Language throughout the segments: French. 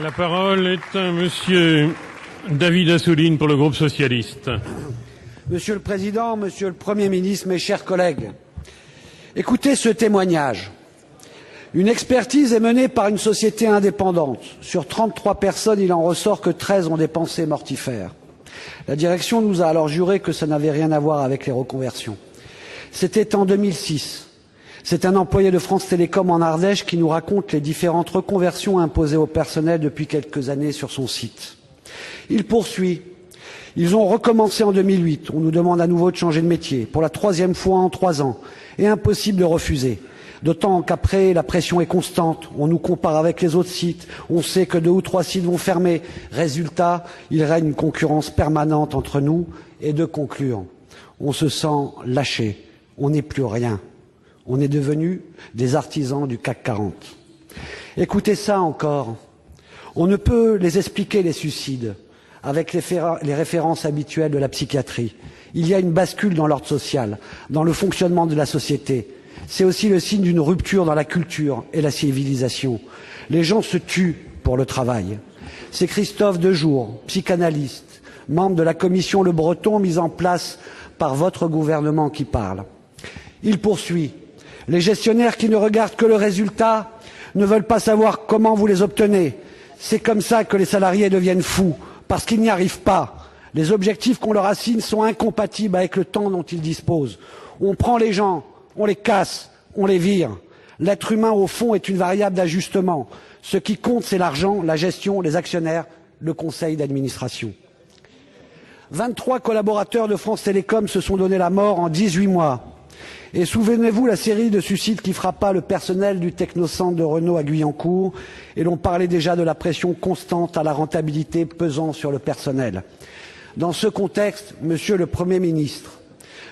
La parole est à Monsieur David Assouline pour le groupe socialiste. Monsieur le Président, Monsieur le Premier ministre, mes chers collègues, écoutez ce témoignage. Une expertise est menée par une société indépendante. Sur 33 personnes, il en ressort que 13 ont des pensées mortifères. La direction nous a alors juré que ça n'avait rien à voir avec les reconversions. C'était en 2006. C'est un employé de France Télécom en Ardèche qui nous raconte les différentes reconversions imposées au personnel depuis quelques années sur son site. Il poursuit. Ils ont recommencé en 2008. On nous demande à nouveau de changer de métier, pour la 3e fois en 3 ans, et impossible de refuser. D'autant qu'après, la pression est constante. On nous compare avec les autres sites. On sait que 2 ou 3 sites vont fermer. Résultat, il règne une concurrence permanente entre nous. Et de conclure, on se sent lâché. On n'est plus rien. On est devenus des artisans du CAC 40. Écoutez ça encore. On ne peut les expliquer, les suicides, avec les références habituelles de la psychiatrie. Il y a une bascule dans l'ordre social, dans le fonctionnement de la société. C'est aussi le signe d'une rupture dans la culture et la civilisation. Les gens se tuent pour le travail. C'est Christophe Dejour, psychanalyste, membre de la commission Le Breton mise en place par votre gouvernement qui parle. Il poursuit. Les gestionnaires qui ne regardent que le résultat ne veulent pas savoir comment vous les obtenez. C'est comme ça que les salariés deviennent fous, parce qu'ils n'y arrivent pas. Les objectifs qu'on leur assigne sont incompatibles avec le temps dont ils disposent. On prend les gens, on les casse, on les vire. L'être humain, au fond, est une variable d'ajustement. Ce qui compte, c'est l'argent, la gestion, les actionnaires, le conseil d'administration. 23 collaborateurs de France Télécom se sont donné la mort en 18 mois. Et souvenez-vous la série de suicides qui frappa le personnel du technocentre de Renault à Guyancourt, et l'on parlait déjà de la pression constante à la rentabilité pesant sur le personnel. Dans ce contexte, Monsieur le Premier ministre,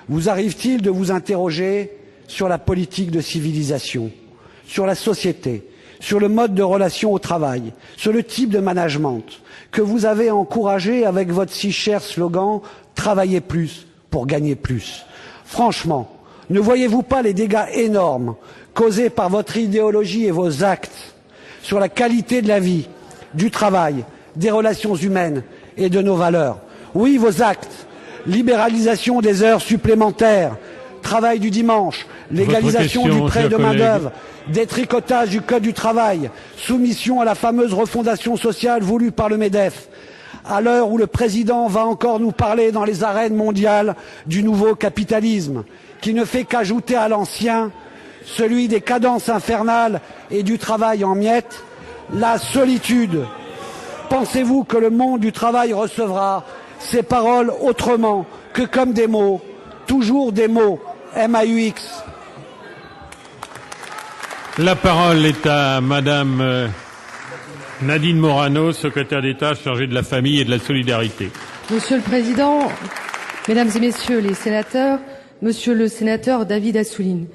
vous arrive-t-il de vous interroger sur la politique de civilisation, sur la société, sur le mode de relation au travail, sur le type de management que vous avez encouragé avec votre si cher slogan « Travailler plus pour gagner plus ». Franchement, ne voyez-vous pas les dégâts énormes causés par votre idéologie et vos actes sur la qualité de la vie, du travail, des relations humaines et de nos valeurs? Oui, vos actes, libéralisation des heures supplémentaires, travail du dimanche, légalisation du prêt de main-d'œuvre, détricotage du code du travail, soumission à la fameuse refondation sociale voulue par le MEDEF. À l'heure où le président va encore nous parler dans les arènes mondiales du nouveau capitalisme, qui ne fait qu'ajouter à l'ancien, celui des cadences infernales et du travail en miettes, la solitude. Pensez-vous que le monde du travail recevra ces paroles autrement que comme des mots, toujours des mots, M-A-U-X? La parole est à Madame Nadine Morano, secrétaire d'État chargée de la famille et de la solidarité. Monsieur le Président, Mesdames et Messieurs les sénateurs, Monsieur le sénateur David Assouline,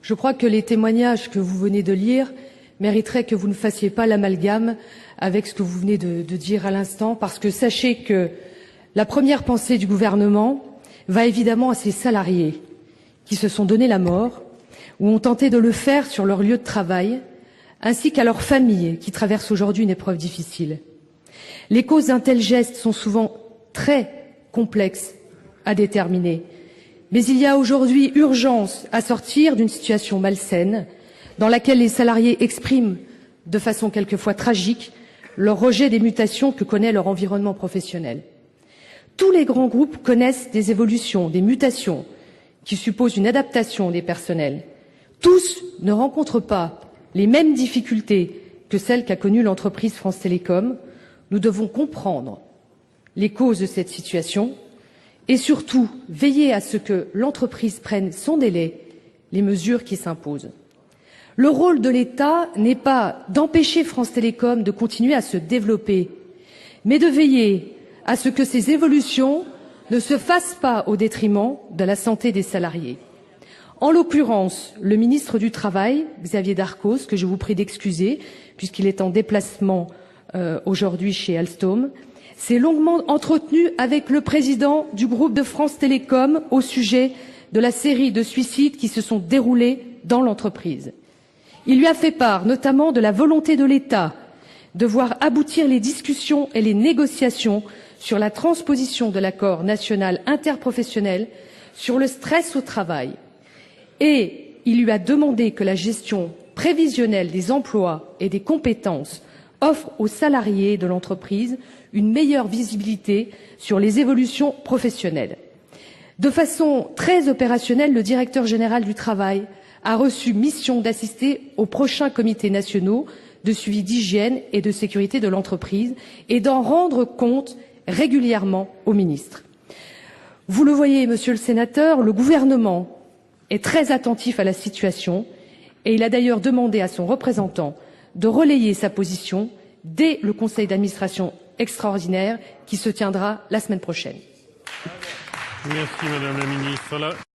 je crois que les témoignages que vous venez de lire mériteraient que vous ne fassiez pas l'amalgame avec ce que vous venez de dire à l'instant, parce que sachez que la première pensée du gouvernement va évidemment à ces salariés qui se sont donné la mort ou ont tenté de le faire sur leur lieu de travail, ainsi qu'à leurs familles qui traversent aujourd'hui une épreuve difficile. Les causes d'un tel geste sont souvent très complexes à déterminer. Mais il y a aujourd'hui urgence à sortir d'une situation malsaine dans laquelle les salariés expriment, de façon quelquefois tragique, leur rejet des mutations que connaît leur environnement professionnel. Tous les grands groupes connaissent des évolutions, des mutations qui supposent une adaptation des personnels. Tous ne rencontrent pas les mêmes difficultés que celles qu'a connues l'entreprise France Télécom. Nous devons comprendre les causes de cette situation et surtout veiller à ce que l'entreprise prenne sans délai les mesures qui s'imposent. Le rôle de l'État n'est pas d'empêcher France Télécom de continuer à se développer, mais de veiller à ce que ces évolutions ne se fassent pas au détriment de la santé des salariés. En l'occurrence, le ministre du Travail, Xavier Darcos, que je vous prie d'excuser puisqu'il est en déplacement aujourd'hui chez Alstom, s'est longuement entretenu avec le président du groupe de France Télécom au sujet de la série de suicides qui se sont déroulés dans l'entreprise. Il lui a fait part notamment de la volonté de l'État de voir aboutir les discussions et les négociations sur la transposition de l'accord national interprofessionnel sur le stress au travail. Et il lui a demandé que la gestion prévisionnelle des emplois et des compétences offre aux salariés de l'entreprise une meilleure visibilité sur les évolutions professionnelles. De façon très opérationnelle, le directeur général du travail a reçu mission d'assister aux prochains comités nationaux de suivi d'hygiène et de sécurité de l'entreprise et d'en rendre compte régulièrement au ministre. Vous le voyez, monsieur le sénateur, le gouvernement est très attentif à la situation et il a d'ailleurs demandé à son représentant de relayer sa position dès le conseil d'administration extraordinaire qui se tiendra la semaine prochaine. Merci, Madame la Ministre.